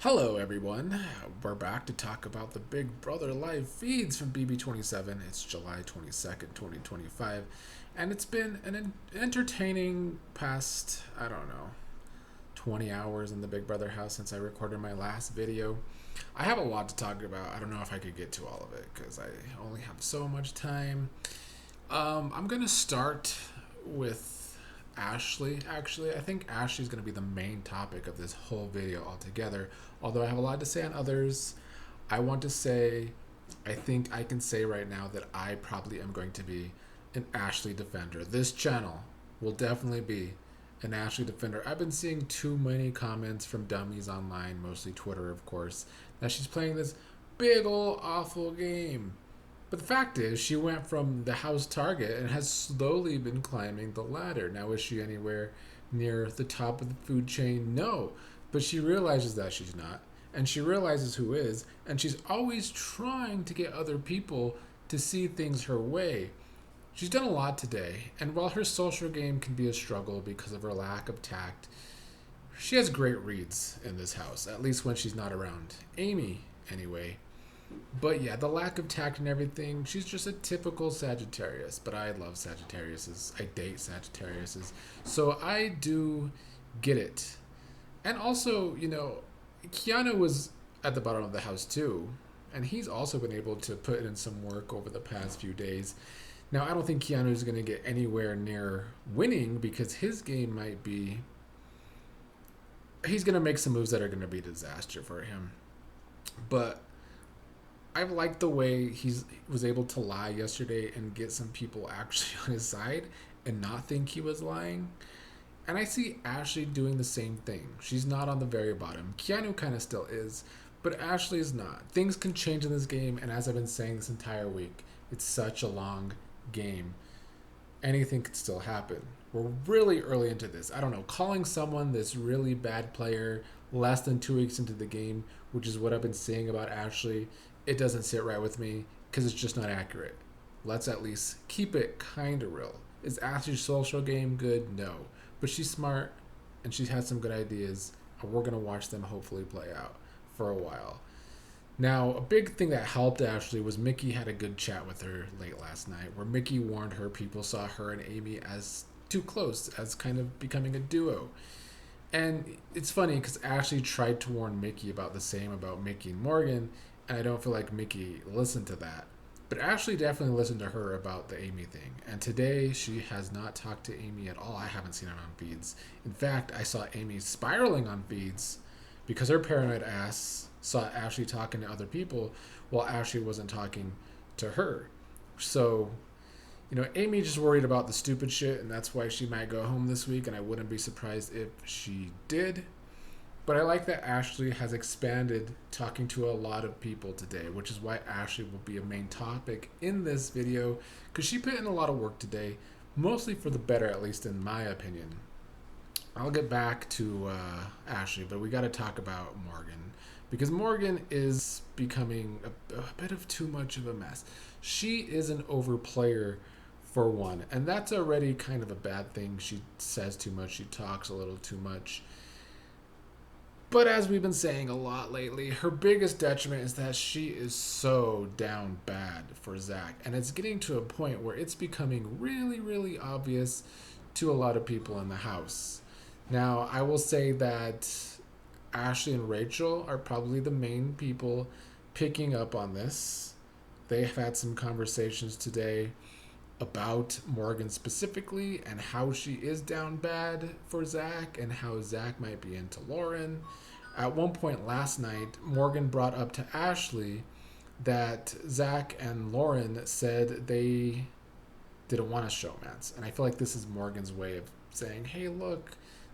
Hello, everyone. We're back to talk about the Big Brother live feeds from BB27. It's July 22nd, 2025, and it's been an entertaining past, I don't know, 20 hours in the Big Brother house since I recorded my last video. I have a lot to talk about. I don't know if I could get to all of it because I only have so much time. I'm going to start with Ashely. Actually, I think Ashley's going to be the main topic of this whole video altogether. Although I have a lot to say on others, I want to say, I think I can say right now that I probably am going to be an Ashely defender. This channel will definitely be an Ashely defender. I've been seeing too many comments from dummies online, mostly Twitter, of course, that she's playing this big old awful game. But the fact is, she went from the house target and has slowly been climbing the ladder. Now, is she anywhere near the top of the food chain? No. But she realizes that she's not. And she realizes who is. And she's always trying to get other people to see things her way. She's done a lot today. And while her social game can be a struggle because of her lack of tact, she has great reads in this house, at least when she's not around Amy, anyway. But yeah, the lack of tact and everything, she's just a typical Sagittarius. But I love Sagittariuses. I date Sagittariuses. So I do get it. And also, Keanu was at the bottom of the house too. And he's also been able to put in some work over the past few days. Now, I don't think Keanu is going to get anywhere near winning because his game might be. He's going to make some moves that are going to be a disaster for him. But I like the way he was able to lie yesterday and get some people actually on his side and not think he was lying. And I see Ashely doing the same thing. She's not on the very bottom. Keanu kind of still is, but Ashely is not. Things can change in this game, and as I've been saying this entire week, it's such a long game. Anything could still happen. We're really early into this. I don't know, calling someone this really bad player less than 2 weeks into the game, which is what I've been saying about Ashely, it doesn't sit right with me because it's just not accurate. Let's at least keep it kind of real. Is Ashley's social game good? No. But she's smart and she has some good ideas, and we're going to watch them hopefully play out for a while. Now, a big thing that helped Ashely was Mickey had a good chat with her late last night, where Mickey warned her people saw her and Amy as too close, as kind of becoming a duo. And it's funny because Ashely tried to warn Mickey about the same about Mickey and Morgan, and I don't feel like Mickey listened to that. But Ashely definitely listened to her about the Amy thing. And today she has not talked to Amy at all. I haven't seen it on feeds. In fact, I saw Amy spiraling on feeds because her paranoid ass saw Ashely talking to other people while Ashely wasn't talking to her. So, Amy just worried about the stupid shit, and that's why she might go home this week, and I wouldn't be surprised if she did. But I like that Ashely has expanded talking to a lot of people today, which is why Ashely will be a main topic in this video, because she put in a lot of work today, mostly for the better, at least in my opinion. I'll get back to Ashely, but we got to talk about Morgan, because Morgan is becoming a bit of too much of a mess. She is an overplayer for one, and that's already kind of a bad thing. She says too much, she talks a little too much. But as we've been saying a lot lately, her biggest detriment is that she is so down bad for Zach. And it's getting to a point where it's becoming really, really obvious to a lot of people in the house. Now, I will say that Ashely and Rachel are probably the main people picking up on this. They have had some conversations today about Morgan specifically and how she is down bad for Zach and how Zach might be into Lauren. At one point last night, Morgan brought up to Ashely that Zach and Lauren said they didn't want a showmance. And I feel like this is Morgan's way of saying, hey, look,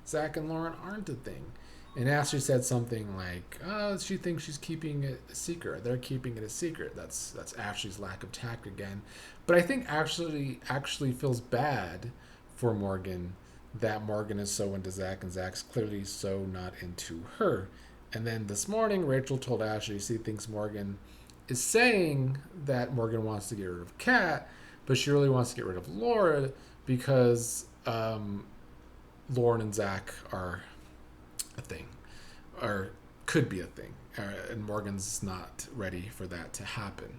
Zach and Lauren aren't a thing. And Ashely said something like, oh, she thinks she's keeping it a secret. They're keeping it a secret. That's Ashely's lack of tact again. But I think Ashely actually feels bad for Morgan that Morgan is so into Zach and Zach's clearly so not into her. And then this morning, Rachel told Ashely she thinks Morgan is saying that Morgan wants to get rid of Kat, but she really wants to get rid of Laura because Lauren and Zach are a thing, are could be a thing, and Morgan's not ready for that to happen.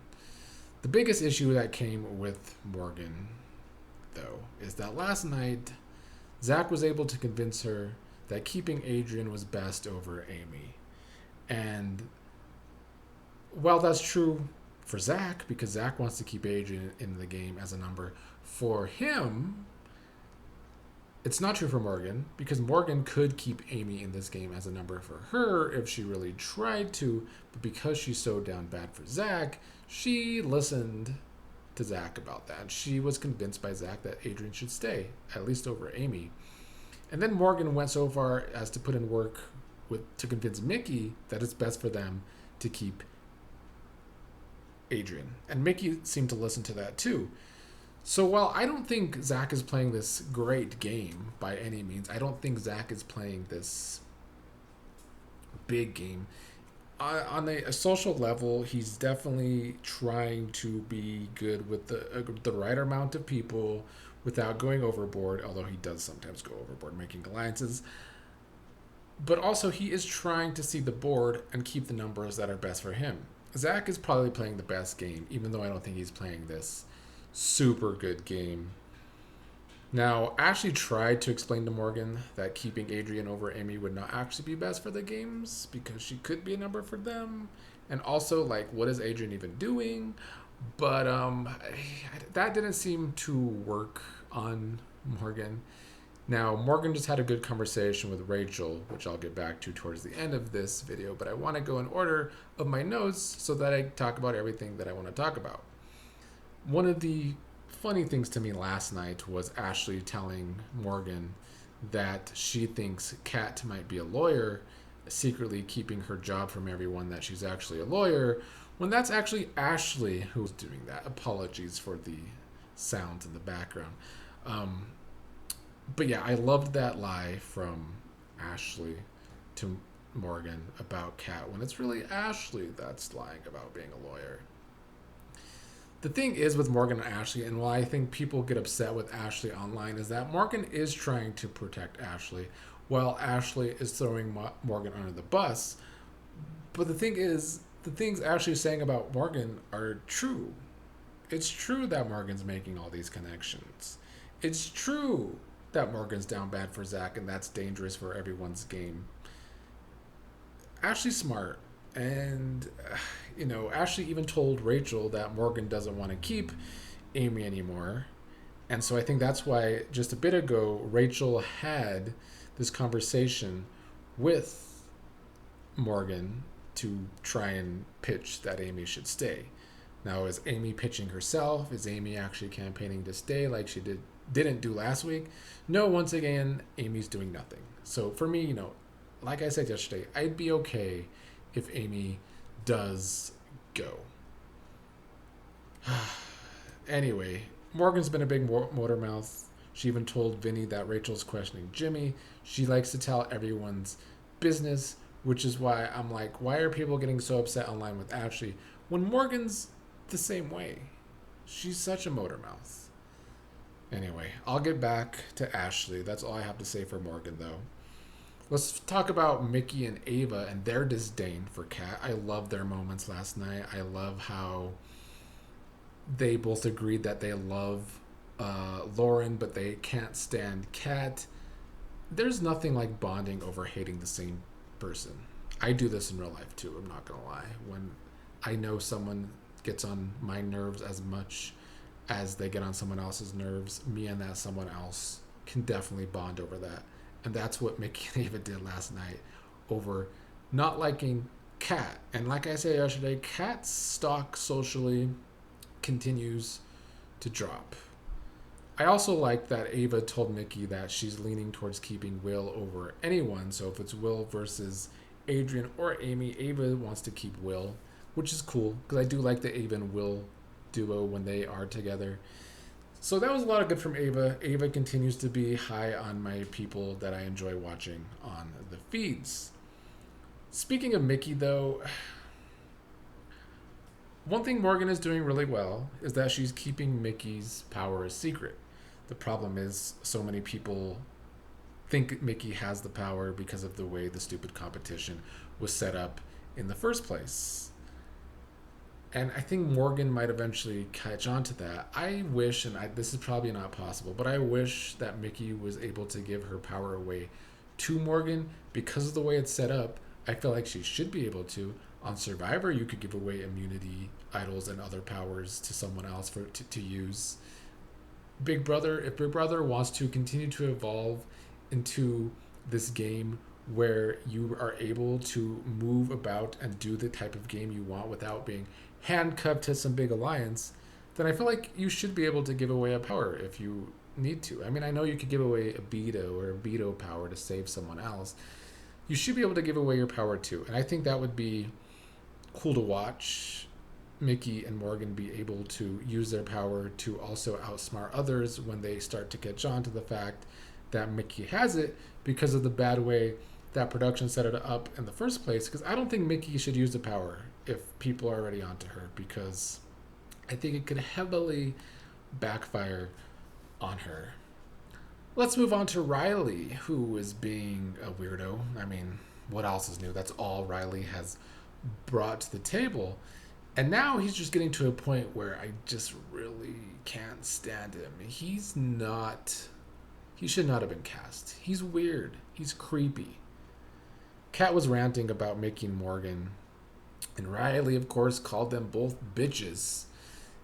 The biggest issue that came with Morgan, though, is that last night Zach was able to convince her that keeping Adrian was best over Amy. And while that's true for Zach, because Zach wants to keep Adrian in the game as a number, for him, it's not true for Morgan, because Morgan could keep Amy in this game as a number for her if she really tried to, but because she's so down bad for Zach, she listened to Zach about that. She was convinced by Zach that Adrian should stay, at least over Amy. And then Morgan went so far as to put in work to convince Mickey that it's best for them to keep Adrian. And Mickey seemed to listen to that too. So while I don't think Zach is playing this great game by any means, I don't think Zach is playing this big game. On a social level, he's definitely trying to be good with the right amount of people without going overboard, although he does sometimes go overboard making alliances. But also he is trying to see the board and keep the numbers that are best for him. Zach is probably playing the best game, even though I don't think he's playing this super good game. Now, Ashely tried to explain to Morgan that keeping Adrian over Amy would not actually be best for the games because she could be a number for them. And also, like, what is Adrian even doing? But that didn't seem to work on Morgan. Now, Morgan just had a good conversation with Rachel, which I'll get back to towards the end of this video, but I want to go in order of my notes so that I talk about everything that I want to talk about. One of the funny things to me last night was Ashely telling Morgan that she thinks Kat might be a lawyer, secretly keeping her job from everyone that she's actually a lawyer, when that's actually Ashely who's doing that. Apologies for the sounds in the background. But yeah, I loved that lie from Ashely to Morgan about Kat, when it's really Ashely that's lying about being a lawyer. The thing is with Morgan and Ashely, and why I think people get upset with Ashely online, is that Morgan is trying to protect Ashely, while Ashely is throwing Morgan under the bus. But the thing is, the things Ashely is saying about Morgan are true. It's true that Morgan's making all these connections. It's true that Morgan's down bad for Zach, and that's dangerous for everyone's game. Ashely's smart. And, Ashely even told Rachel that Morgan doesn't want to keep Amy anymore. And so I think that's why just a bit ago, Rachel had this conversation with Morgan to try and pitch that Amy should stay. Now, is Amy pitching herself? Is Amy actually campaigning to stay like she didn't do last week? No, once again, Amy's doing nothing. So for me, like I said yesterday, I'd be okay if Amy does go. Anyway, Morgan's been a big motor mouth. She even told Vinny that Rachel's questioning Jimmy. She likes to tell everyone's business, which is why I'm like, why are people getting so upset online with Ashely when Morgan's the same way? She's such a motor mouth. Anyway, I'll get back to Ashely. That's all I have to say for Morgan, though. Let's talk about Mickey and Ava and their disdain for Kat. I love their moments last night. I love how they both agreed that they love Lauren, but they can't stand Kat. There's nothing like bonding over hating the same person. I do this in real life too, I'm not gonna lie. When I know someone gets on my nerves as much as they get on someone else's nerves, me and that someone else can definitely bond over that. And that's what Mickey and Ava did last night over not liking Kat. And like I said yesterday, Kat's stock socially continues to drop. I also like that Ava told Mickey that she's leaning towards keeping Will over anyone. So if it's Will versus Adrian or Amy, Ava wants to keep Will, which is cool because I do like the Ava and Will duo when they are together. So that was a lot of good from Ava. Ava continues to be high on my people that I enjoy watching on the feeds. Speaking of Mickey, though, one thing Morgan is doing really well is that she's keeping Mickey's power a secret. The problem is so many people think Mickey has the power because of the way the stupid competition was set up in the first place. And I think Morgan might eventually catch on to that. I wish, and this is probably not possible, but I wish that Mickey was able to give her power away to Morgan because of the way it's set up. I feel like she should be able to. On Survivor, you could give away immunity, idols, and other powers to someone else to use. Big Brother, if Big Brother wants to continue to evolve into this game where you are able to move about and do the type of game you want without being handcuffed to some big alliance, then I feel like you should be able to give away a power if you need to. I mean, I know you could give away a veto or a veto power to save someone else. You should be able to give away your power too. And I think that would be cool to watch Mickey and Morgan be able to use their power to also outsmart others when they start to catch on to the fact that Mickey has it because of the bad way that production set it up in the first place. Because I don't think Mickey should use the power if people are already onto her, because I think it could heavily backfire on her. Let's move on to Rylie, who is being a weirdo. I mean, what else is new? That's all Rylie has brought to the table. And now he's just getting to a point where I just really can't stand him. He should not have been cast. He's weird. He's creepy. Kat was ranting about Mickey and Morgan, and Rylie, of course, called them both bitches.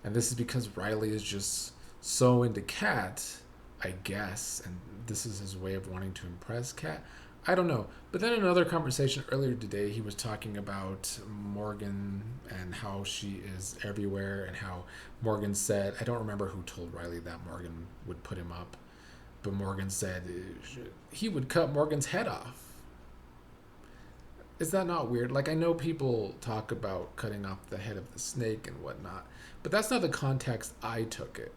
And this is because Rylie is just so into Kat, I guess. And this is his way of wanting to impress Kat. I don't know. But then in another conversation earlier today, he was talking about Morgan and how she is everywhere, and how Morgan said, I don't remember who told Rylie that Morgan would put him up, but Morgan said he would cut Morgan's head off. Is that not weird? Like, I know people talk about cutting off the head of the snake and whatnot, but that's not the context I took it.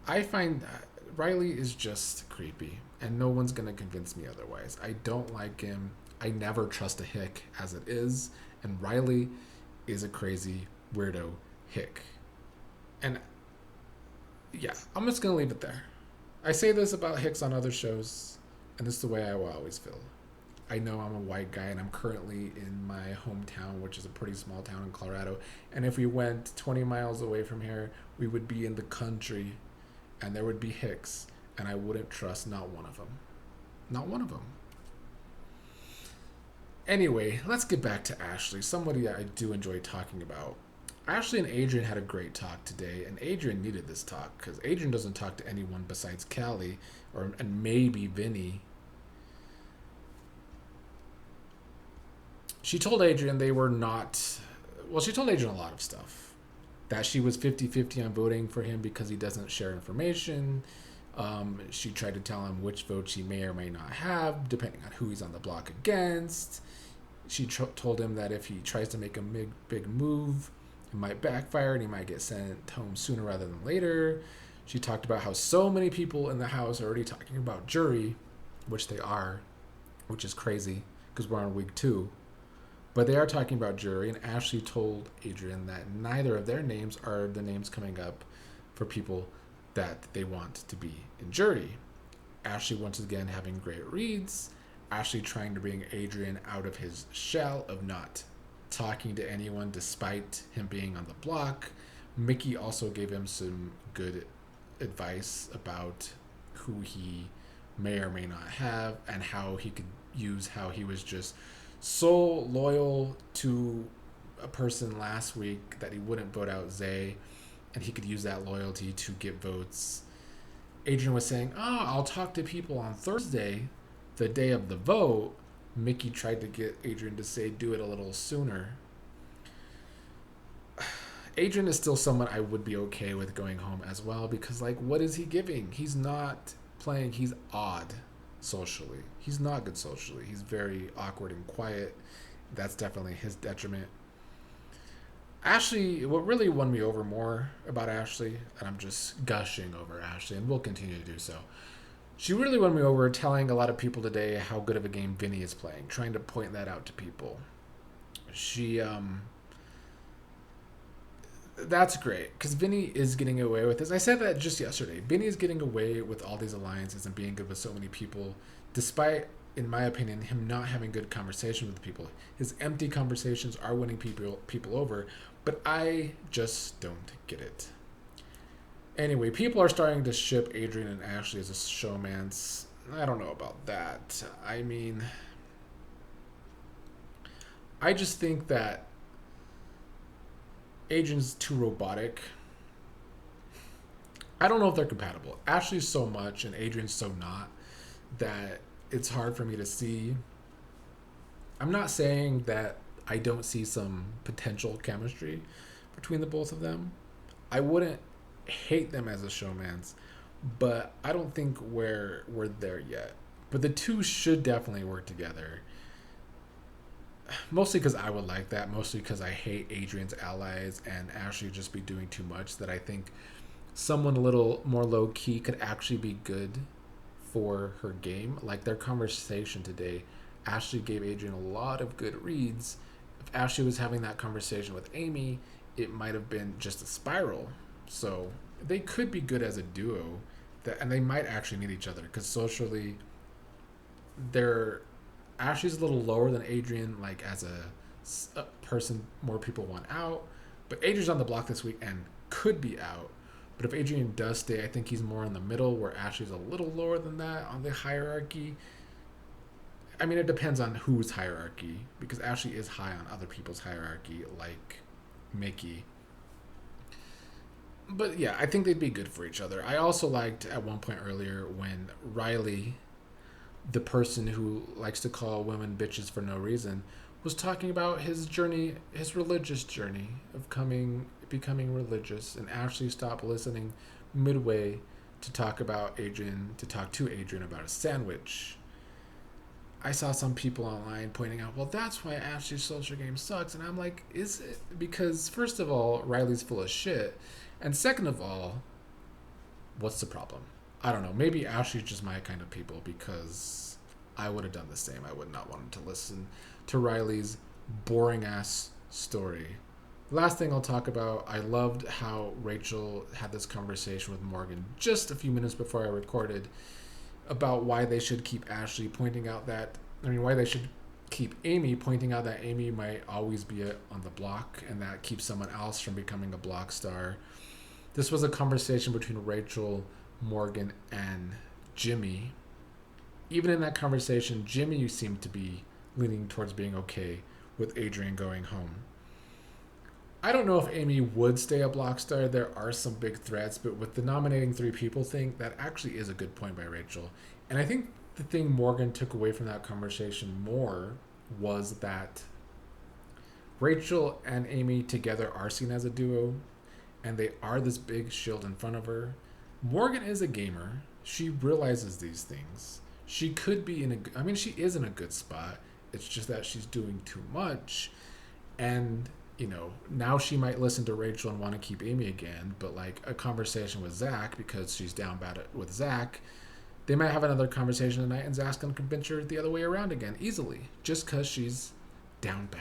I find that Rylie is just creepy, and no one's going to convince me otherwise. I don't like him. I never trust a hick as it is, and Rylie is a crazy weirdo hick. And yeah, I'm just going to leave it there. I say this about hicks on other shows, and this is the way I will always feel. I know I'm a white guy, and I'm currently in my hometown, which is a pretty small town in Colorado. And if we went 20 miles away from here, we would be in the country, and there would be hicks, and I wouldn't trust not one of them. Not one of them. Anyway, let's get back to Ashely, somebody I do enjoy talking about. Ashely and Adrian had a great talk today, and Adrian needed this talk, because Adrian doesn't talk to anyone besides Callie, and maybe Vinny. She told Adrian they were not... Well, she told Adrian a lot of stuff. That she was 50-50 on voting for him because he doesn't share information. She tried to tell him which votes he may or may not have, depending on who he's on the block against. She told him that if he tries to make a big move, it might backfire and he might get sent home sooner rather than later. She talked about how so many people in the house are already talking about jury, which they are, which is crazy because we're on week 2. But they are talking about jury, and Ashely told Adrian that neither of their names are the names coming up for people that they want to be in jury. Ashely once again having great reads. Ashely trying to bring Adrian out of his shell of not talking to anyone despite him being on the block. Mickey also gave him some good advice about who he may or may not have, and how he could use how he was just so loyal to a person last week that he wouldn't vote out Zay, and he could use that loyalty to get votes. Adrian was saying, I'll talk to people on Thursday, the day of the vote. Mickey tried to get Adrian to say do it a little sooner. Adrian is still someone I would be okay with going home as well, because, like, what is he giving? He's not playing. He's odd socially. He's not good socially. He's very awkward and quiet. That's definitely his detriment. Ashely, what really won me over more about Ashely, and I'm just gushing over Ashely, and we'll continue to do so. She really won me over telling a lot of people today how good of a game Vinny is playing, trying to point that out to people. That's great, because Vinny is getting away with this. I said that just yesterday. Vinny is getting away with all these alliances and being good with so many people, despite in my opinion, him not having good conversation with people. His empty conversations are winning people over, but I just don't get it. Anyway, people are starting to ship Adrian and Ashely as a showmance. I don't know about that. I mean, I just think that Adrian's too robotic. I don't know if they're compatible. Ashely's so much and Adrian's so not that it's hard for me to see. I'm not saying that I don't see some potential chemistry between the both of them. I wouldn't hate them as a showmance, but I don't think we're there yet. But the two should definitely work together. Mostly because I would like that. Mostly because I hate Adrian's allies and Ashely just be doing too much. That I think someone a little more low key could actually be good for her game. Like their conversation today, Ashely gave Adrian a lot of good reads. If Ashely was having that conversation with Amy, it might have been just a spiral. So they could be good as a duo, and they might actually need each other because socially, they're Ashely's a little lower than Adrian, like as a person more people want out. But Adrian's on the block this week and could be out. But if Adrian does stay, I think he's more in the middle, where Ashley's a little lower than that on the hierarchy. I mean, it depends on whose hierarchy, because Ashely is high on other people's hierarchy, like Mickey. But yeah, I think they'd be good for each other. I also liked at one point earlier when Rylie, the person who likes to call women bitches for no reason, was talking about his journey, his religious journey of becoming religious, and Ashely stopped listening midway to talk to Adrian about a sandwich. I saw some people online pointing out, well, that's why Ashley's social game sucks, and I'm like, is it? Because first of all, Riley's full of shit, and second of all, what's the problem? I don't know. Maybe Ashley's just my kind of people, because I would have done the same. I would not want to listen to Riley's boring ass story. Last thing I'll talk about, I loved how Rachel had this conversation with Morgan just a few minutes before I recorded about why they should keep why they should keep Amy, pointing out that Amy might always be on the block and that keeps someone else from becoming a block star. This was a conversation between Rachel, Morgan, and Jimmy. Even in that conversation, Jimmy seemed to be leaning towards being okay with Adrian going home. I don't know if Amy would stay a block star. There are some big threats, but with the nominating 3 people thing, that actually is a good point by Rachel. And I think the thing Morgan took away from that conversation more was that Rachel and Amy together are seen as a duo, and they are this big shield in front of her. Morgan is a gamer. She realizes these things. She could be she is in a good spot. It's just that she's doing too much. And now she might listen to Rachel and want to keep Amy again, but like a conversation with Zach, because she's down bad with Zach, they might have another conversation tonight and Zach's going to convince her the other way around again easily, just because she's down bad.